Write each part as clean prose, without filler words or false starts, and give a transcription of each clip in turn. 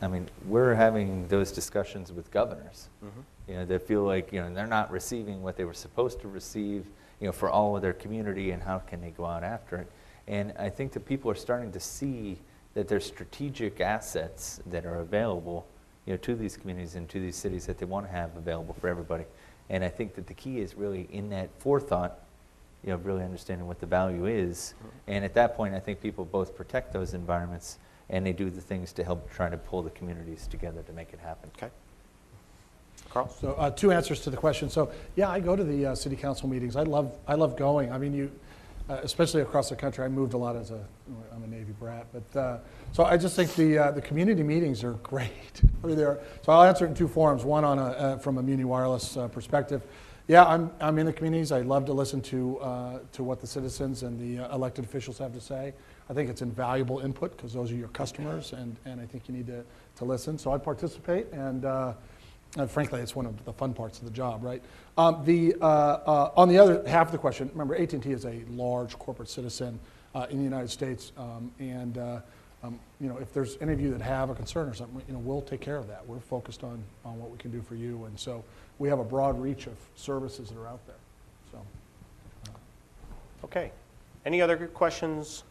I mean, we're having those discussions with governors, that feel like, they're not receiving what they were supposed to receive, for all of their community, and how can they go out after it. And I think that people are starting to see that there's strategic assets that are available, to these communities and to these cities that they want to have available for everybody. And I think that the key is really in that forethought, really understanding what the value is. And at that point, I think people both protect those environments and they do the things to help try to pull the communities together to make it happen. Okay. Carl? So 2 answers to the question. So yeah, I go to the city council meetings. I love going. I mean, especially across the country. I moved a lot I'm a Navy brat, but so I just think the community meetings are great. I mean, so I'll answer it in 2 forms. One from a Muni Wireless perspective. Yeah, I'm in the communities. I love to listen to what the citizens and the elected officials have to say. I think it's invaluable input because those are your customers, and I think you need to listen. So I participate, and frankly, it's one of the fun parts of the job, right? On the other half of the question, remember, AT&T is a large corporate citizen in the United States, and if there's any of you that have a concern or something, we'll take care of that. We're focused on what we can do for you, and so we have a broad reach of services that are out there. So, okay. Any other questions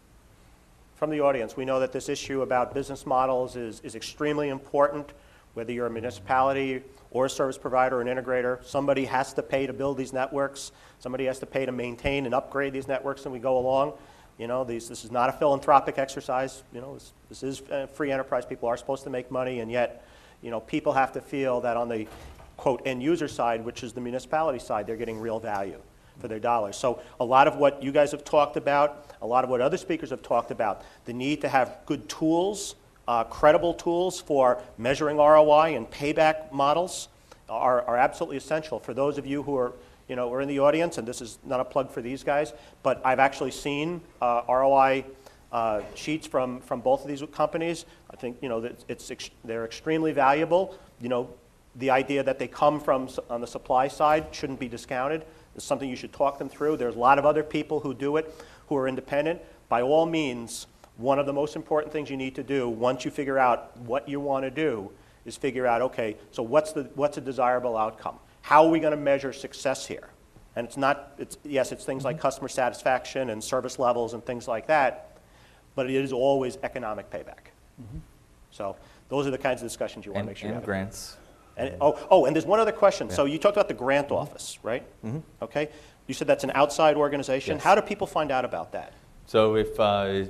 from the audience? We know that this issue about business models is extremely important. Whether you're a municipality or a service provider or an integrator, somebody has to pay to build these networks. Somebody has to pay to maintain and upgrade these networks, and we go along. This is not a philanthropic exercise. This is free enterprise. People are supposed to make money, and yet, people have to feel that on the, quote, end user side, which is the municipality side, they're getting real value for their dollars. So a lot of what you guys have talked about, a lot of what other speakers have talked about, the need to have good tools, credible tools for measuring ROI and payback models are absolutely essential. For those of you who are, are in the audience, and this is not a plug for these guys, but I've actually seen ROI sheets from both of these companies. I think, they're extremely valuable. The idea that they come from on the supply side shouldn't be discounted. It's something you should talk them through. There's a lot of other people who do it, who are independent. By all means, one of the most important things you need to do once you figure out what you want to do is figure out, okay, so what's a desirable outcome? How are we going to measure success here? And yes, it's things like customer satisfaction and service levels and things like that, but it is always economic payback. So those are the kinds of discussions you want to make sure you have. And grants. And there's one other question. Yeah. So you talked about the grant office, right? Okay. You said that's an outside organization. Yes. How do people find out about that? So if I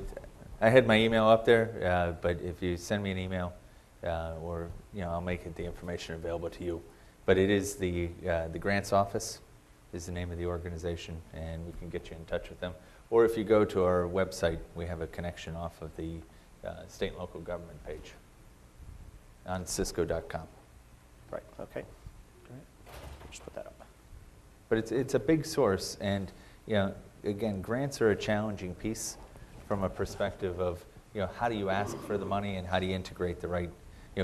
had my email up there, but if you send me an email, or I'll make the information available to you. But it is the grants office is the name of the organization, and we can get you in touch with them. Or if you go to our website, we have a connection off of the state and local government page on cisco.com. Right. Okay. Great. Just put that up. But it's a big source, and again, grants are a challenging piece from a perspective of how do you ask for the money and how do you integrate the right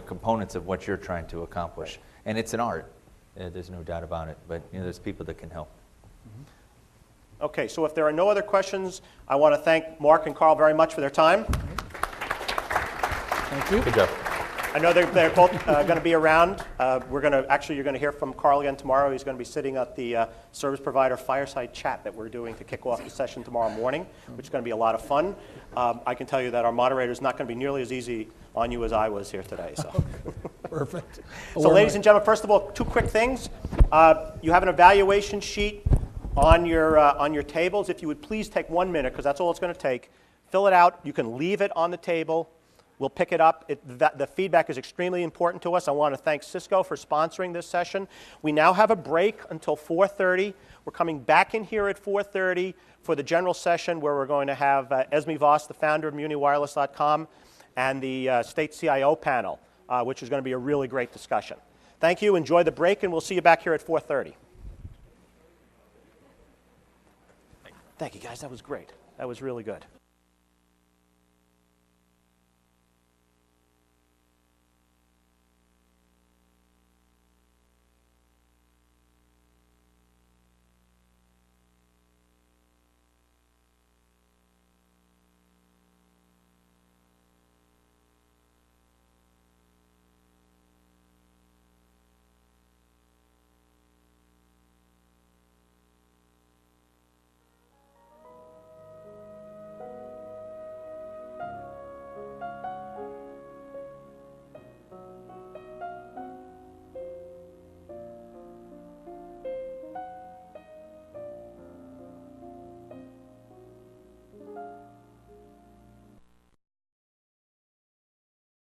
components of what you're trying to accomplish. Right. And it's an art. There's no doubt about it. But there's people that can help. Okay. So if there are no other questions, I want to thank Mark and Carl very much for their time. Thank you. Good job. I know they're both going to be around. You're going to hear from Carl again tomorrow. He's going to be sitting at the service provider fireside chat that we're doing to kick off the session tomorrow morning, which is going to be a lot of fun. I can tell you that our moderator is not going to be nearly as easy on you as I was here today. So, perfect. So, ladies and gentlemen, first of all, 2 quick things. You have an evaluation sheet on your tables. If you would please take 1 minute, because that's all it's going to take. Fill it out. You can leave it on the table. We'll pick it up. The feedback is extremely important to us. I want to thank Cisco for sponsoring this session. We now have a break until 4:30. We're coming back in here at 4:30 for the general session where we're going to have Esme Voss, the founder of MuniWireless.com, and the state CIO panel, which is going to be a really great discussion. Thank you. Enjoy the break, and we'll see you back here at 4:30. Thank you, guys. That was great. That was really good.